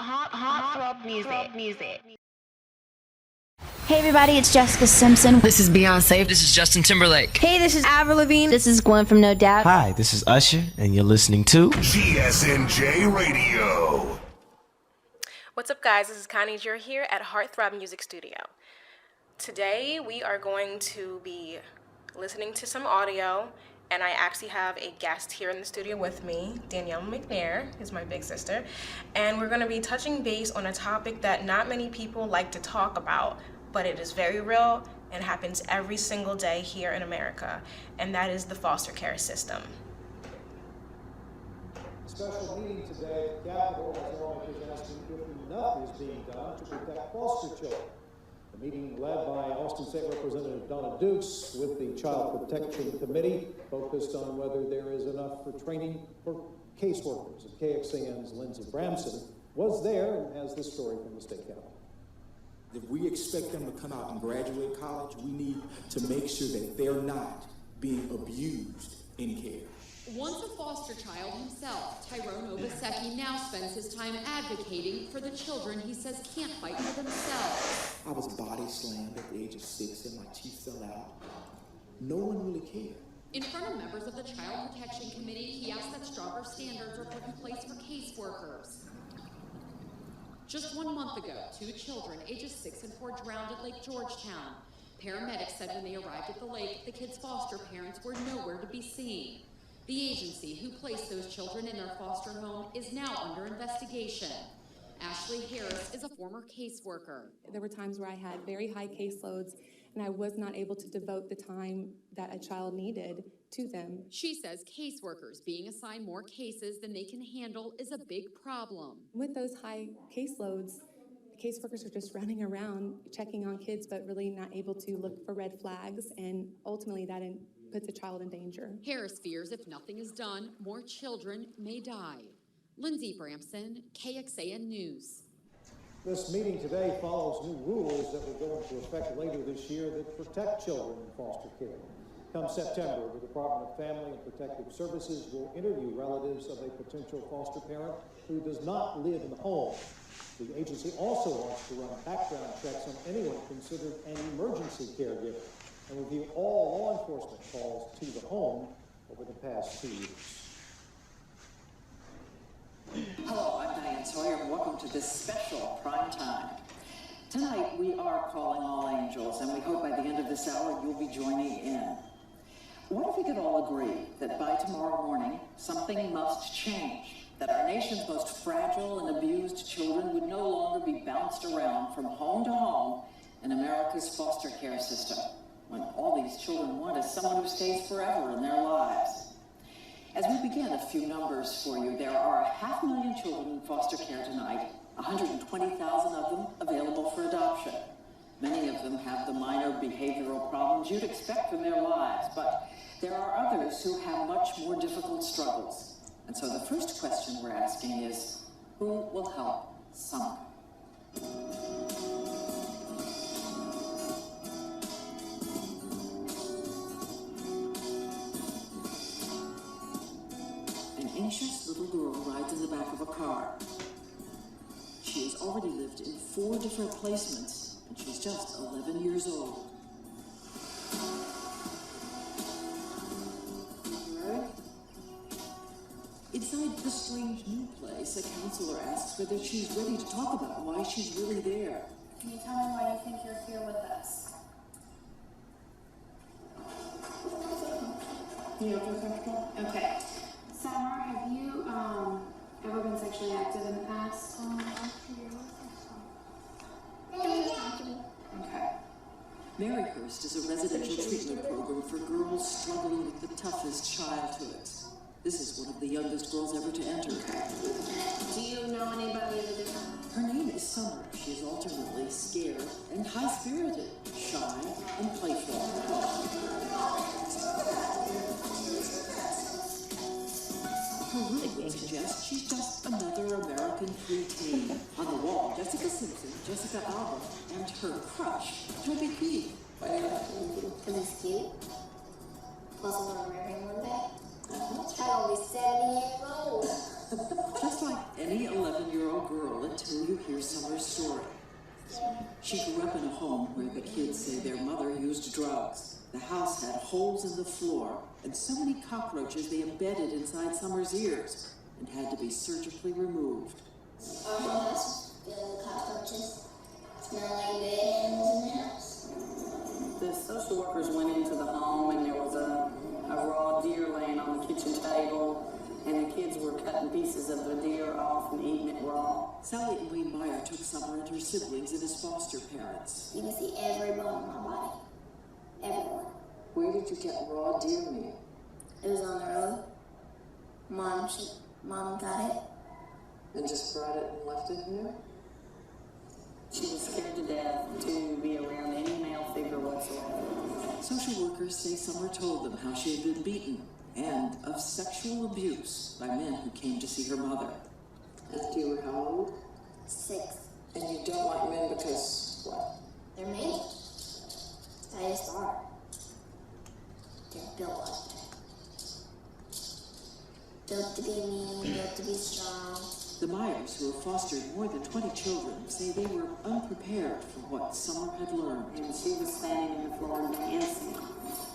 Hot music. Hey everybody, it's Jessica Simpson. This is Beyonce. This is Justin Timberlake. Hey, this is Avril Lavigne. This is Gwen from No Doubt. Hi, this is Usher, and you're listening to GSNJ Radio. What's up, guys? This is Connie Joi here at Heartthrob Music Studio. Today, we are going to be listening to some audio, and I actually have a guest here in the studio with me, Danielle McNair, who's my big sister, and we're going to be touching base on a topic that not many people like to talk about, but it is very real and happens every single day here in America, and that is the foster care system. Special meeting today at the Capitol as lawmakers asking if enough is being done to protect foster children. The meeting led by Austin State Representative Donna Dukes with the Child Protection Committee focused on whether there is enough for training for caseworkers. And KXAN's Lindsey Bramson was there and has this story from the state capitol. If we expect them to come out and graduate college, we need to make sure that they're not being abused in care. Once a foster child himself, Tyrone Obaseki now spends his time advocating for the children he says can't fight for themselves. I was body slammed at the age of 6 and my teeth fell out. No one really cared. In front of members of the Child Protection Committee, he asked that stronger standards are put in place for caseworkers. Just 1 month ago, 2 children, ages 6 and 4, drowned at Lake Georgetown. Paramedics said when they arrived at the lake, the kids' foster parents were nowhere to be seen. The agency who placed those children in their foster home is now under investigation. Ashley Harris is a former caseworker. There were times where I had very high caseloads and I was not able to devote the time that a child needed to them. She says caseworkers being assigned more cases than they can handle is a big problem. With those high caseloads, the caseworkers are just running around checking on kids but really not able to look for red flags, and ultimately that puts a child in danger. Harris fears if nothing is done, more children may die. Lindsey Bramson, KXAN News. This meeting today follows new rules that will go into effect later this year that protect children in foster care. Come September, the Department of Family and Protective Services will interview relatives of a potential foster parent who does not live in the home. The agency also wants to run background checks on anyone considered an emergency caregiver and review all law enforcement calls to the home over the past 2 years. Hello, I'm Diane Sawyer, and welcome to this special prime time. Tonight, we are calling all angels, and we hope by the end of this hour, you'll be joining in. What if we could all agree that by tomorrow morning, something must change, that our nation's most fragile and abused children would no longer be bounced around from home to home in America's foster care system, when all these children want is someone who stays forever in their lives. As we begin, a few numbers for you. There are 500,000 children in foster care tonight, 120,000 of them available for adoption. Many of them have the minor behavioral problems you'd expect from their lives, but there are others who have much more difficult struggles. And so the first question we're asking is, who will help someone? An anxious little girl rides in the back of a car. She has already lived in 4 different placements, and she's just 11 years old. Inside the strange new place, a counselor asks whether she's ready to talk about why she's really there. Can you tell me why you think you're here with us? You don't feel comfortable? Okay. Summer, have you ever been sexually active in the past? Okay. Maryhurst is a residential treatment program for girls struggling with the toughest childhoods. This is one of the youngest girls ever to enter. Do you know anybody that is? Her name is Summer. She is alternately scared and high-spirited, shy and playful. Her roommate suggests she's just another American preteen. On the wall, Jessica Simpson, Jessica Alba, and her crush, Toby Keith. Is this cute? Plus I'm gonna marry him one day. I'll be 70 years old. Just like any 11-year-old girl at 2 She grew up in a home where the kids say their mother used drugs. The house had holes in the floor and so many cockroaches they embedded inside Summer's ears and had to be surgically removed. Our whole house was filled with cockroaches. Smelled like dead animals in the house. The social workers went into the home and there was a raw deer laying on the kitchen table, and the kids were cutting pieces of the deer off and eating it raw. Sally and Wayne Meyer took Summer and her siblings in as foster parents. You can see every bone in my body. Everywhere. Where did you get raw deer meat? It was on the road. Mom got it. And just brought it and left it here? She was scared to death to be around any male figure whatsoever. Social workers say Summer told them how she had been beaten and of sexual abuse by men who came to see her mother. After you were how old? 6. And you don't like men because what? They're mean. I just are. They're built like that. Built to be mean, built to be strong. The Myers, who have fostered more than 20 children, say they were unprepared for what Summer had learned. And she was standing in the floor dancing,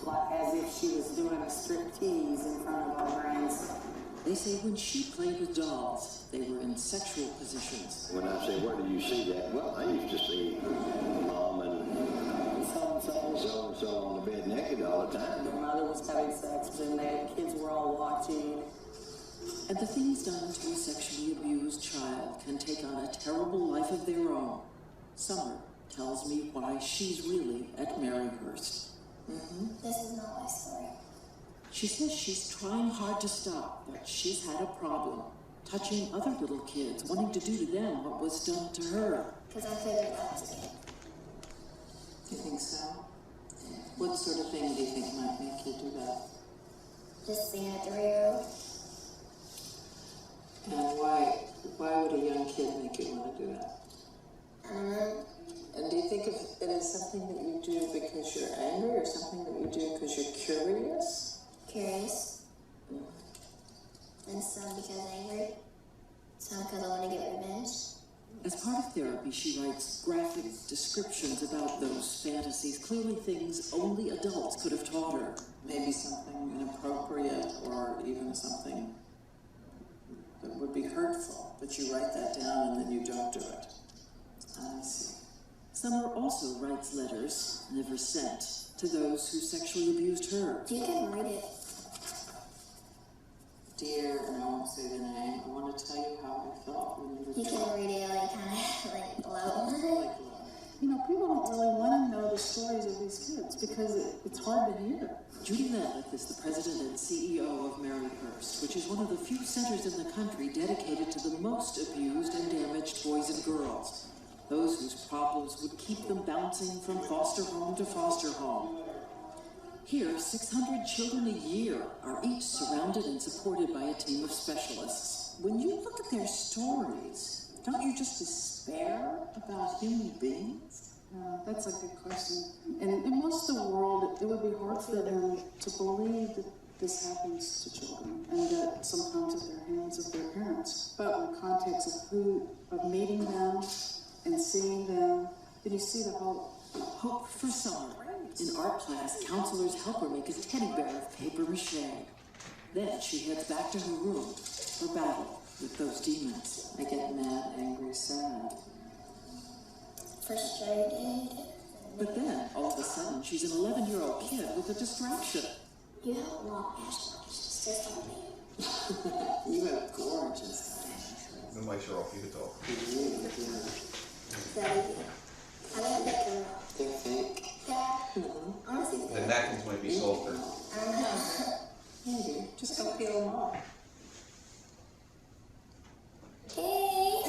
like as if she was doing a striptease in front of our grandson. They say when she played with dolls, they were in sexual positions. When I say, where do you see that? Well, I used to see Mom and so-and-so on the bed naked all the time. Their mother was having sex, and their kids were all watching. And the things done to a sexually abused child can take on a terrible life of their own. Summer tells me why she's really at Maryhurst. This is not my story. She says she's trying hard to stop, but she's had a problem. Touching other little kids, wanting to do to them what was done to her. Because I figured that was it. You think so? What sort of thing do you think might make you do that? Just seeing a 3-year-old. And why would a young kid make you want to do that? I don't know. And do you think of it as something that you do because you're angry or something that you do because you're curious? Curious. And some because angry. Some because I want to get revenge. As part of therapy, she writes graphic descriptions about those fantasies, clearly things only adults could have taught her. Maybe something inappropriate or even something that would be hurtful, but you write that down and then you don't do it. I see. Summer also writes letters, never sent, to those who sexually abused her. You can read it. Dear, and I won't say the name, I want to tell you how I felt when you were You can read it like kind of like low. You know, people don't really want to know the stories of these kids because it's hard to hear. Judy Ledliff is the president and CEO of Maryhurst, which is one of the few centers in the country dedicated to the most abused and damaged boys and girls. Those whose problems would keep them bouncing from foster home to foster home. Here, 600 children a year are each surrounded and supported by a team of specialists. When you look at their stories, don't you just despair about human beings? That's a good question. And in most of the world, it would be hard for them to believe that this happens to children and that sometimes at their hands of their parents. But in the context of meeting them and seeing them, then you see the hope for Summer. In art class, counselors help her make a teddy bear of paper mache. Then she heads back to her room for battle with those demons. They get mad, angry, sad. Frustrated. But then, all of a sudden, she's an 11-year-old kid with a distraction. You have long eyelashes, just like me. You have gorgeous Nu mai kör off you talk. I didn't pick them up. They're fake. Yeah. Honestly, The napkins might be softer. I don't know. Maybe. Just go peel them off. Hey!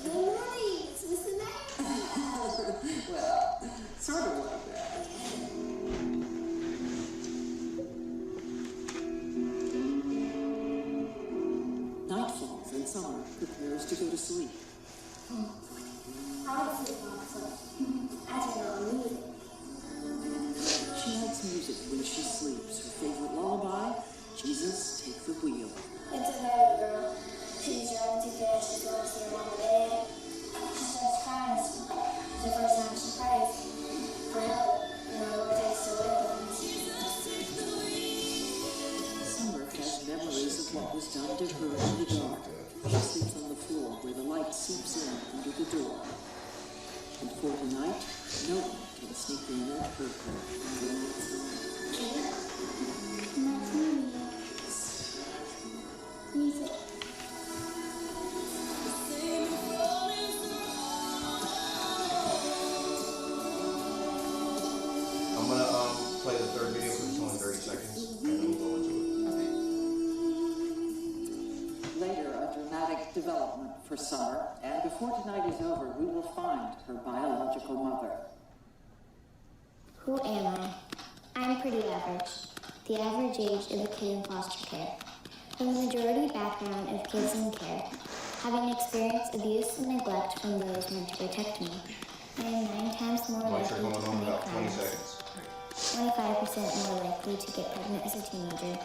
Good morning, it's Mr. Knight. Well, sort of like that. Night falls and Summer prepares to go to sleep. I like to sleep on myself. I turn on music. She likes music when she sleeps. Her favorite lullaby, Jesus, Take the Wheel. It's a bad girl. She's driving too fast. She's going to see her mom and dad. under her in the dark. She sleeps on the floor where the light seeps in under the door. And for tonight, no one can sneak in and hurt her. Music. I'm gonna play the third video because it's only 30 seconds, and then we'll go into it. Later, a dramatic development for Summer, and before tonight is over, we will find her biological mother. Who am I? I'm pretty average. The average age of a kid in foster care. From the majority background of kids in care, having experienced abuse and neglect from those meant to protect me, I am 9 times more Mics likely are going to on commit about 20 crimes, seconds. 25% more likely to get pregnant as a teenager,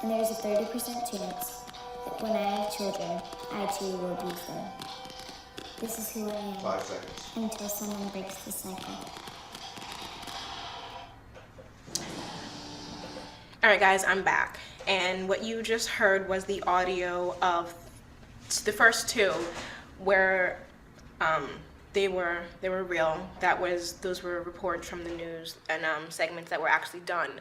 and there is a 30% chance that when I have children, I too will abuse them. This is who I am 5 seconds. until someone breaks the cycle. All right, guys, I'm back. And what you just heard was the audio of the first two where they were real. Those were reports from the news and segments that were actually done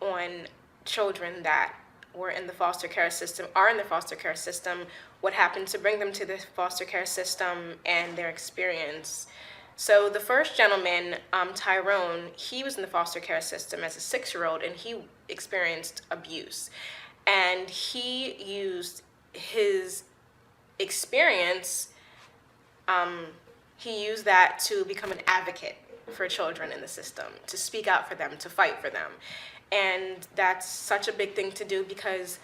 on children that were in the foster care system, are in the foster care system, what happened to bring them to the foster care system, and their experience. So the first gentleman, Tyrone, he was in the foster care system as a 6-year-old, and he experienced abuse. And he used his experience, he used that to become an advocate for children in the system, to speak out for them, to fight for them. And that's such a big thing to do because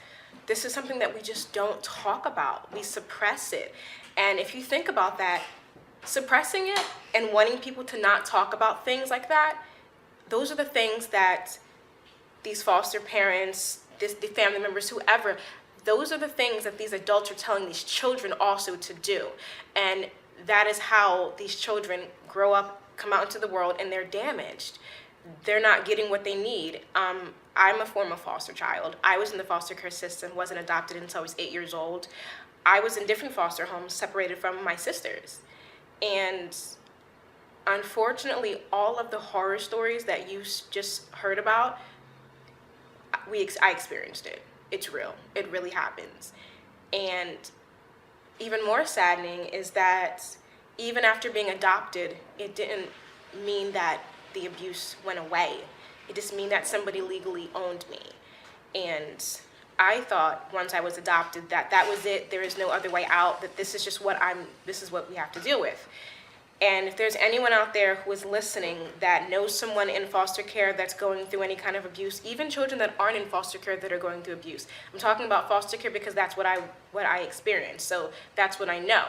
this is something that we just don't talk about. We suppress it. And if you think about that, suppressing it and wanting people to not talk about things like that, those are the things that these foster parents, the family members, whoever, those are the things that these adults are telling these children also to do. And that is how these children grow up, come out into the world, and they're damaged. They're not getting what they need. I'm a former foster child. I was in the foster care system, wasn't adopted until I was 8 years old. I was in different foster homes, separated from my sisters. And unfortunately, all of the horror stories that you just heard about, I experienced it. It's real. It really happens. And even more saddening is that even after being adopted, it didn't mean that the abuse went away. It just mean that somebody legally owned me. And I thought once I was adopted that that was it, there is no other way out, that this is just this is what we have to deal with. And if there's anyone out there who is listening that knows someone in foster care that's going through any kind of abuse, even children that aren't in foster care that are going through abuse. I'm talking about foster care because that's what I experienced, so that's what I know.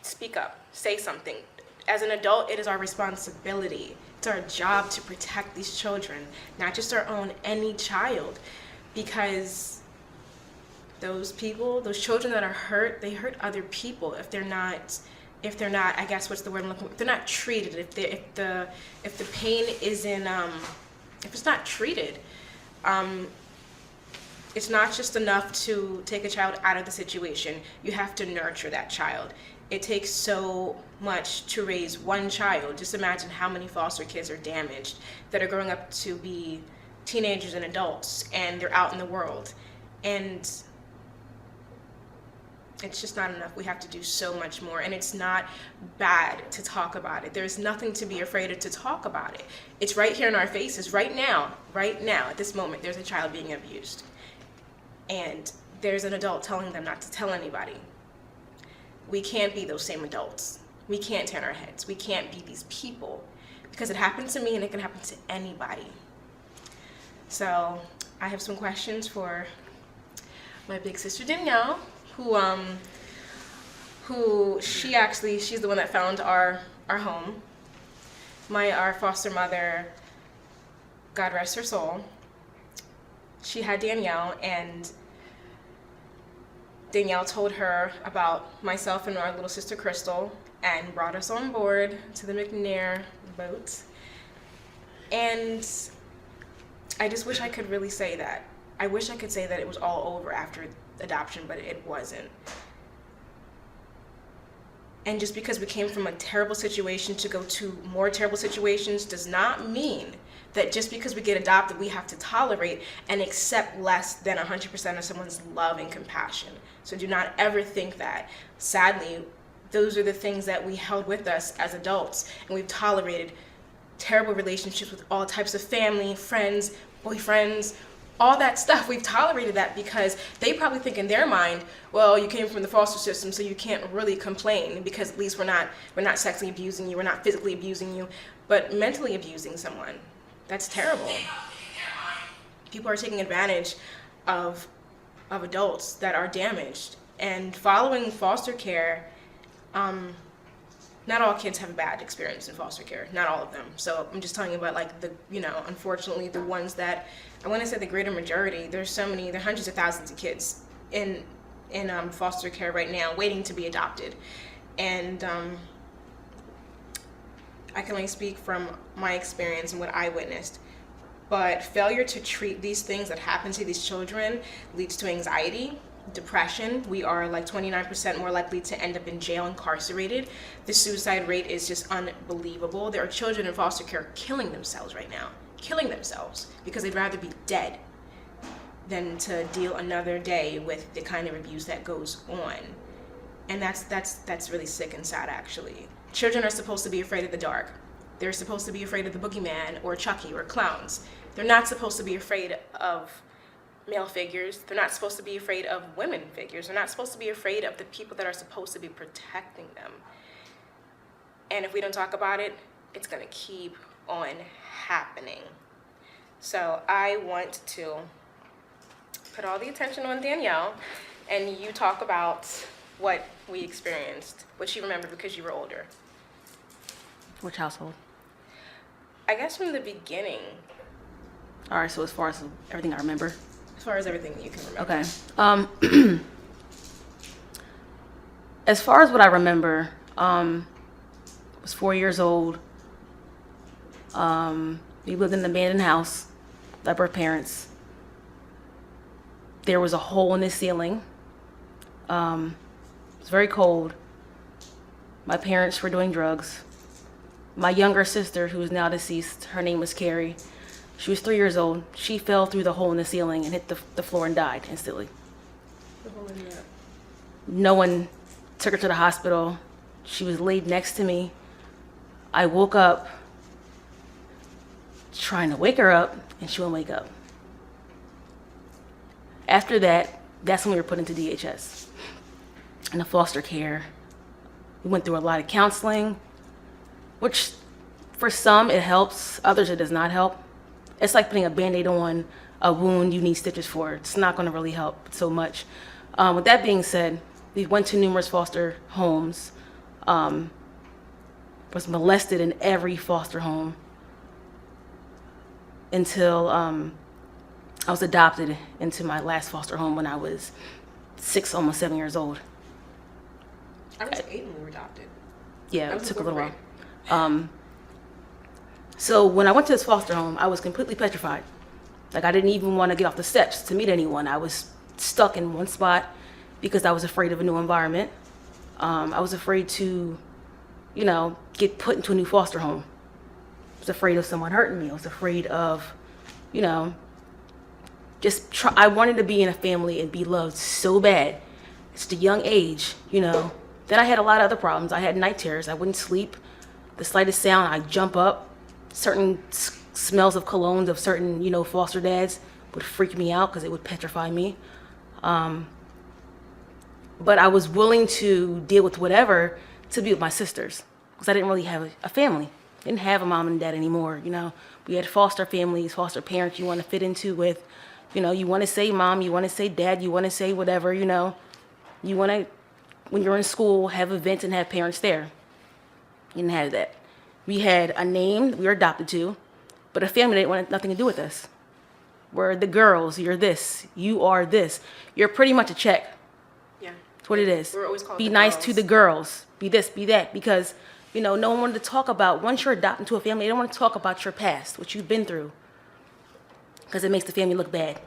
Speak up, say something. As an adult, it is our responsibility. It's our job to protect these children, not just our own, any child, because those people, those children that are hurt, they hurt other people if they're not, I guess what's the word I'm looking for, if they're not treated, if the pain isn't, if it's not treated, it's not just enough to take a child out of the situation. You have to nurture that child. It takes so much to raise one child. Just imagine how many foster kids are damaged that are growing up to be teenagers and adults, and they're out in the world. And it's just not enough. We have to do so much more. And it's not bad to talk about it. There's nothing to be afraid of to talk about it. It's right here in our faces, right now, at this moment, there's a child being abused. And there's an adult telling them not to tell anybody. We can't be those same adults. We can't turn our heads. We can't be these people because it happened to me and it can happen to anybody. So I have some questions for my big sister Danielle, who she's the one that found our home. Our foster mother, God rest her soul, she had Danielle, and Danielle told her about myself and our little sister Crystal and brought us on board to the McNair boat. And I just wish I could really say that I wish I could say that it was all over after adoption, but it wasn't. And just because we came from a terrible situation to go to more terrible situations does not mean that just because we get adopted, we have to tolerate and accept less than 100% of someone's love and compassion. So do not ever think that. Sadly, those are the things that we held with us as adults, and we've tolerated terrible relationships with all types of family, friends, boyfriends, all that stuff. We've tolerated that because they probably think in their mind, well, you came from the foster system, so you can't really complain because at least we're not sexually abusing you, we're not physically abusing you, but mentally abusing someone. That's terrible. People are taking advantage of adults that are damaged. And following foster care, not all kids have a bad experience in foster care, not all of them. So I'm just telling you about like the, unfortunately the ones that, I want to say the greater majority, there are hundreds of thousands of kids in foster care right now waiting to be adopted. And I can only speak from my experience and what I witnessed, but failure to treat these things that happen to these children leads to anxiety, depression. We are like 29% more likely to end up in jail, incarcerated. The suicide rate is just unbelievable. There are children in foster care killing themselves right now, because they'd rather be dead than to deal another day with the kind of abuse that goes on. And that's really sick and sad, actually. Children are supposed to be afraid of the dark. They're supposed to be afraid of the boogeyman or Chucky or clowns. They're not supposed to be afraid of male figures. They're not supposed to be afraid of women figures. They're not supposed to be afraid of the people that are supposed to be protecting them. And if we don't talk about it, it's gonna keep on happening. So I want to put all the attention on Danielle, and you talk about what we experienced, what you remember because you were older. Which household? I guess from the beginning. All right, so as far as everything I remember? As far as everything that you can remember. Okay. As far as what I remember, I was 4 years old. We lived in an abandoned house by our parents. There was a hole in the ceiling. It was very cold. My parents were doing drugs. My younger sister, who is now deceased, her name was Carrie. She was 3 years old. She fell through the hole in the ceiling and hit the floor and died instantly. No one took her to the hospital. She was laid next to me. I woke up trying to wake her up, and she wouldn't wake up. After that, that's when we were put into DHS and the foster care. We went through a lot of counseling, which for some it helps, others it does not help. It's like putting a Band-Aid on a wound you need stitches for. It's not going to really help so much. With that being said, we went to numerous foster homes. Was molested in every foster home until I was adopted into my last foster home when I was 6, almost 7 years old. I was 8 when we were adopted. Yeah, it took a little while. So when I went to this foster home, I was completely petrified. Like, I didn't even want to get off the steps to meet anyone. I was stuck in one spot because I was afraid of a new environment. I was afraid to, get put into a new foster home. I was afraid of someone hurting me. I was afraid of, I wanted to be in a family and be loved so bad. It's a young age, Then I had a lot of other problems. I had night terrors. I wouldn't sleep. The slightest sound, I'd jump up. Certain smells of colognes of certain, foster dads would freak me out because it would petrify me. But I was willing to deal with whatever to be with my sisters because I didn't really have a family. Didn't have a mom and dad anymore, We had foster families, foster parents you want to fit into with, you want to say mom, you want to say dad, you want to say whatever, You want to, when you're in school, have events and have parents there. You didn't have that. We had a name we were adopted to, but a family didn't want nothing to do with us. We're the girls, you're this, you are this. You're pretty much a check. Yeah. That's what it is. We're always called be the nice girls. to the girls. Be this, be that. Because, no one wanted to talk about, once you're adopted into a family, they don't want to talk about your past, what you've been through. Because it makes the family look bad.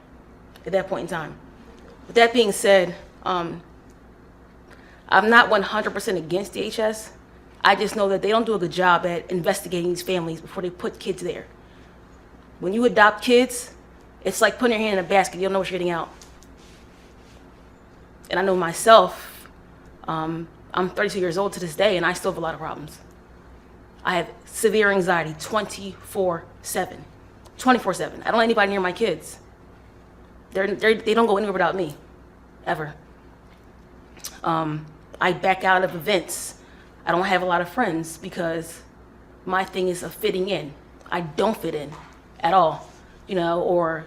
at that point in time. With that being said, I'm not 100% against DHS. I just know that they don't do a good job at investigating these families before they put kids there. When you adopt kids, it's like putting your hand in a basket. You don't know what you're getting out. And I know myself, I'm 32 years old to this day, and I still have a lot of problems. I have severe anxiety 24/7. 24/7. I don't let anybody near my kids. They don't go anywhere without me, ever. I back out of events. I don't have a lot of friends because my thing is of fitting in. I don't fit in at all, or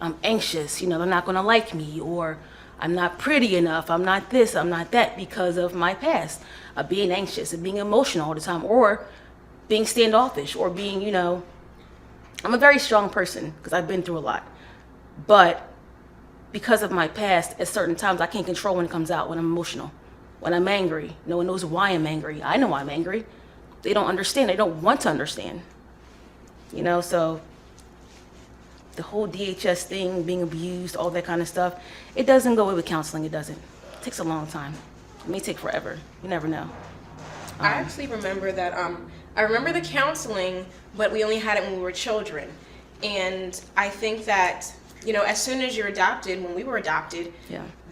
I'm anxious, they're not gonna like me, or I'm not pretty enough, I'm not this, I'm not that, because of my past of being anxious and being emotional all the time, or being standoffish, or being, I'm a very strong person because I've been through a lot. But because of my past, at certain times, I can't control when it comes out, when I'm emotional, when I'm angry. No one knows why I'm angry. I know I'm angry. They don't understand. They don't want to understand. So the whole DHS thing, being abused, all that kind of stuff, it doesn't go away with counseling. It doesn't. It takes a long time. It may take forever. You never know. I actually remember that, I remember the counseling, but we only had it when we were children. And I think that, as soon as you're adopted, when we were adopted,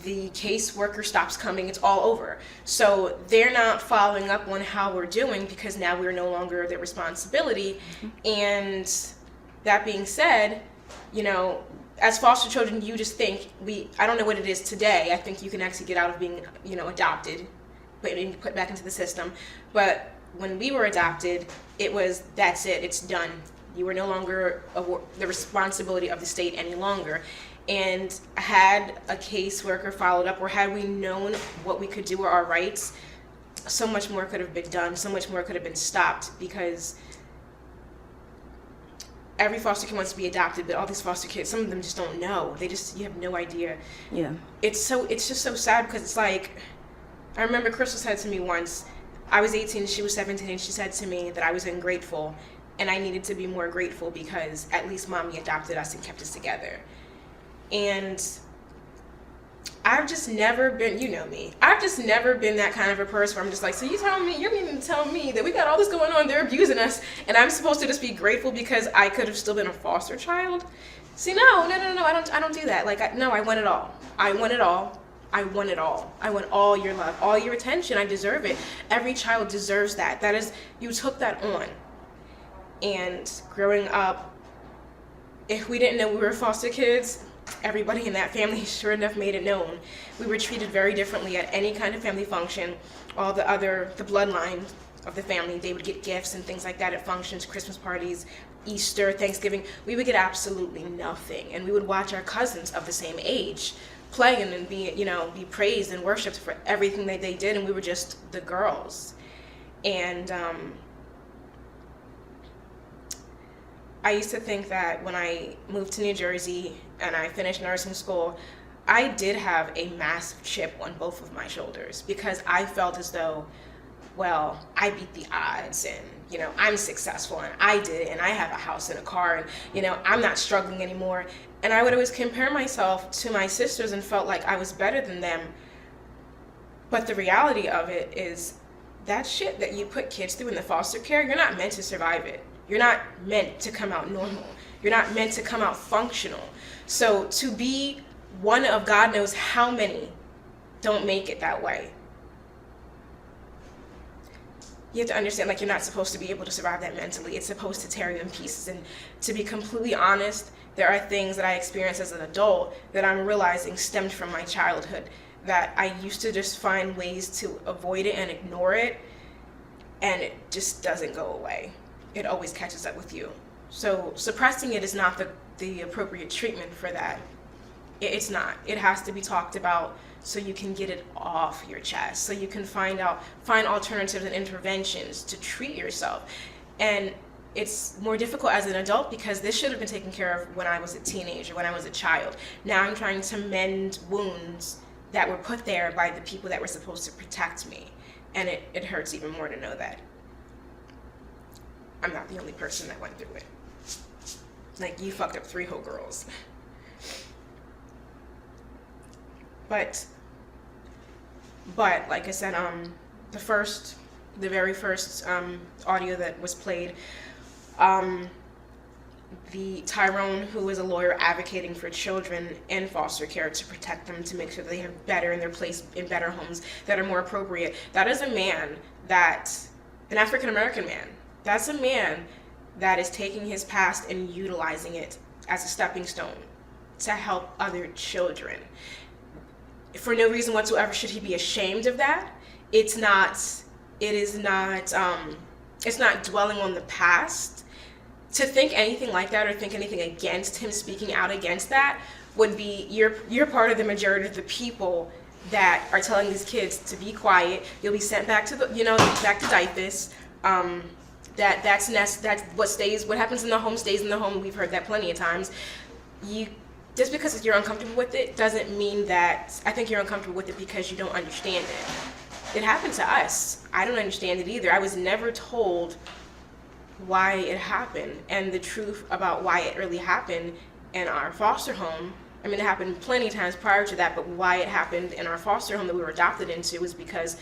the caseworker stops coming, it's all over. So they're not following up on how we're doing because now we're no longer their responsibility. And that being said, as foster children, you just think, I don't know what it is today. I think you can actually get out of being, adopted, but put back into the system. But when we were adopted, it was, that's it, it's done. You were no longer the responsibility of the state any longer. And had a caseworker followed up, or had we known what we could do with our rights, so much more could have been done, so much more could have been stopped, because every foster kid wants to be adopted, but all these foster kids, some of them just don't know. You have no idea. Yeah. It's just so sad, because it's like, I remember Crystal said to me once, I was 18 and she was 17, and she said to me that I was ungrateful, and I needed to be more grateful because at least mommy adopted us and kept us together. And I've just never been, me, I've just never been that kind of a person where I'm just like, so you're meaning to tell me that we got all this going on, they're abusing us, and I'm supposed to just be grateful because I could have still been a foster child? See, no, I don't do that. I want it all. I want it all. I want it all. I want all your love, all your attention. I deserve it. Every child deserves that. That is, you took that on. And growing up, if we didn't know we were foster kids, everybody in that family sure enough made it known. We were treated very differently at any kind of family function. All the bloodline of the family, they would get gifts and things like that at functions, Christmas parties, Easter, Thanksgiving. We would get absolutely nothing. And we would watch our cousins of the same age playing and be praised and worshipped for everything that they did, and we were just the girls. And I used to think that when I moved to New Jersey and I finished nursing school, I did have a massive chip on both of my shoulders, because I felt as though, well, I beat the odds, and I'm successful, and I did it, and I have a house and a car, and I'm not struggling anymore. And I would always compare myself to my sisters and felt like I was better than them. But the reality of it is, that shit that you put kids through in the foster care, you're not meant to survive it. You're not meant to come out normal. You're not meant to come out functional. So to be one of God knows how many don't make it that way, you have to understand, you're not supposed to be able to survive that mentally. It's supposed to tear you in pieces. And to be completely honest, there are things that I experienced as an adult that I'm realizing stemmed from my childhood, that I used to just find ways to avoid it and ignore it, and it just doesn't go away. It always catches up with you. So suppressing it is not the appropriate treatment for that. It's not. It has to be talked about so you can get it off your chest, so you can find alternatives and interventions to treat yourself. And it's more difficult as an adult because this should have been taken care of when I was a teenager, when I was a child. Now I'm trying to mend wounds that were put there by the people that were supposed to protect me. And it hurts even more to know that I'm not the only person that went through it. You fucked up 3 whole girls. But like I said, the very first audio that was played, the Tyrone, who is a lawyer advocating for children in foster care to protect them, to make sure that they have better in their place in better homes that are more appropriate. That is a man an African American man. That's a man that is taking his past and utilizing it as a stepping stone to help other children. For no reason whatsoever should he be ashamed of that. It's not dwelling on the past. To think anything like that or think anything against him speaking out against that would be you're part of the majority of the people that are telling these kids to be quiet. You'll be sent back to back to DIFUS. That's what happens in the home stays in the home. We've heard that plenty of times. Just because you're uncomfortable with it doesn't mean that. I think you're uncomfortable with it because you don't understand it. It happened to us. I don't understand it either. I was never told why it happened and the truth about why it really happened in our foster home. I mean, it happened plenty of times prior to that, but why it happened in our foster home that we were adopted into was because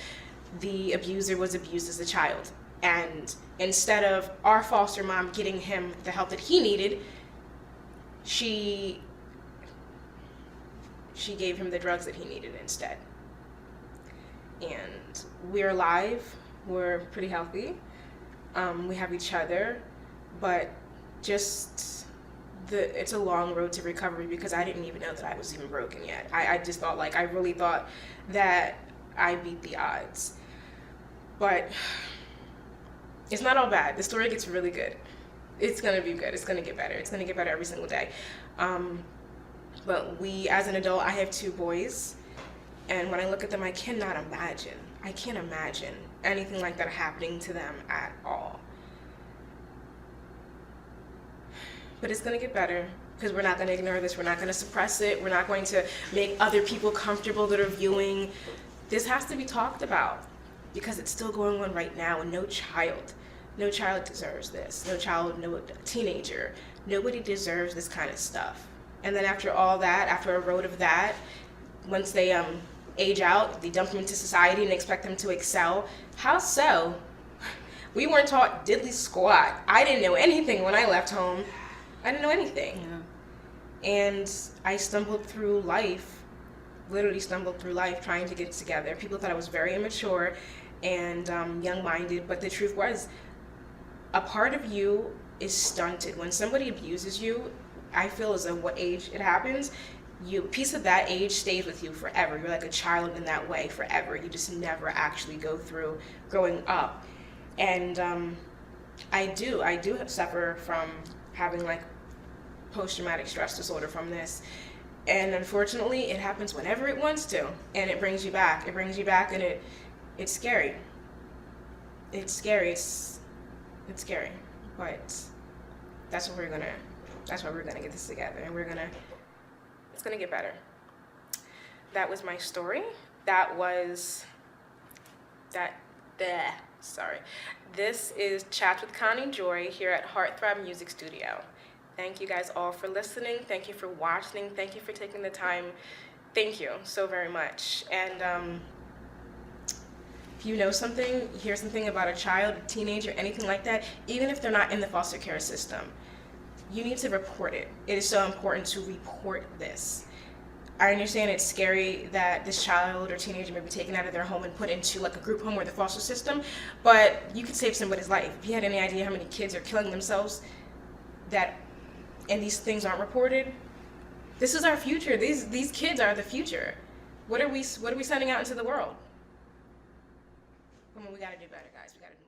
the abuser was abused as a child. And instead of our foster mom getting him the help that he needed, she gave him the drugs that he needed instead. And we're alive, we're pretty healthy. We have each other, but it's a long road to recovery because I didn't even know that I was even broken yet. I just thought, I really thought that I beat the odds. But it's not all bad. The story gets really good. It's gonna be good. It's gonna get better. It's gonna get better every single day. But as an adult, I have 2 boys, and when I look at them, I can't imagine anything like that happening to them at all. But it's gonna get better because we're not gonna ignore this. We're not gonna suppress it. We're not going to make other people comfortable that are viewing. This has to be talked about because it's still going on right now, and no child deserves this. No teenager, nobody deserves this kind of stuff. And then after all that, after a road of that, once they age out, they dump them into society and expect them to excel. How so? We weren't taught diddly squat. I didn't know anything when I left home. I didn't know anything. Yeah. And I literally stumbled through life trying to get together. People thought I was very immature and young-minded, but the truth was, a part of you is stunted. When somebody abuses you, I feel as though what age it happens, a piece of that age stays with you forever. You're like a child in that way forever. You just never actually go through growing up. And I do suffer from having post-traumatic stress disorder from this. And unfortunately, it happens whenever it wants to, and it brings you back. And it's scary. It's scary. It's scary. But that's why we're gonna get this together, and it's gonna get better. That was my story. This is Chats with Connie Joy here at Heartthrob Music Studio. Thank you guys all for listening. Thank you for watching. Thank you for taking the time. Thank you so very much. And if you know something, hear something about a child, a teenager, anything like that, even if they're not in the foster care system, you need to report it. It is so important to report this. I understand it's scary that this child or teenager may be taken out of their home and put into a group home or the foster system, but you could save somebody's life. If you had any idea how many kids are killing themselves and these things aren't reported, this is our future. These kids are the future. What are we sending out into the world? Come on, we gotta do better, guys. We gotta do